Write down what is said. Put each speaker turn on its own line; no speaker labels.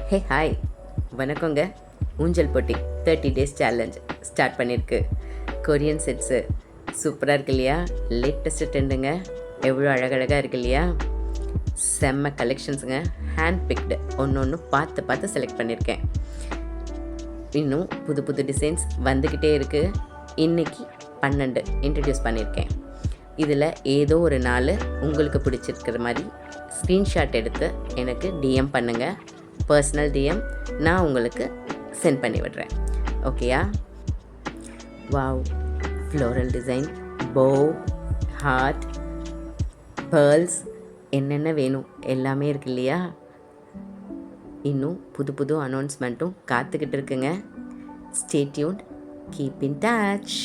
Hey hi, வணக்கங்க. ஊஞ்சல் போட்டி 30 டேஸ் சேலஞ்ச் ஸ்டார்ட் பண்ணியிருக்கு. கொரியன் செட்ஸு சூப்பராக இருக்கு இல்லையா? லேட்டஸ்ட்டு ட்ரெண்டுங்க. எவ்வளோ அழகழகாக இருக்கு இல்லையா? செம்ம கலெக்ஷன்ஸுங்க. ஹேண்ட் பிக்டு ஒன்று பார்த்து செலக்ட் பண்ணியிருக்கேன். இன்னும் புது புது டிசைன்ஸ் வந்துக்கிட்டே இருக்குது. இன்றைக்கி 12 இன்ட்ரடியூஸ் பண்ணியிருக்கேன். இதில் ஏதோ ஒரு நாள் உங்களுக்கு பிடிச்சிருக்கிற மாதிரி ஸ்க்ரீன்ஷாட் எடுத்து எனக்கு டிஎம் பண்ணுங்கள். பர்சனல் டிஎம் நான் உங்களுக்கு சென்ட் பண்ணி விடுறேன். ஓகேயா? வாவ், ஃப்ளோரல் டிசைன், போ, ஹார்ட், பேர்ல்ஸ், என்னென்ன வேணும் எல்லாமே இருக்கு இல்லையா? இன்னும் புது புது அனௌன்ஸ்மெண்ட்டும் காத்துக்கிட்டு இருக்குங்க. Stay tuned, keep in touch.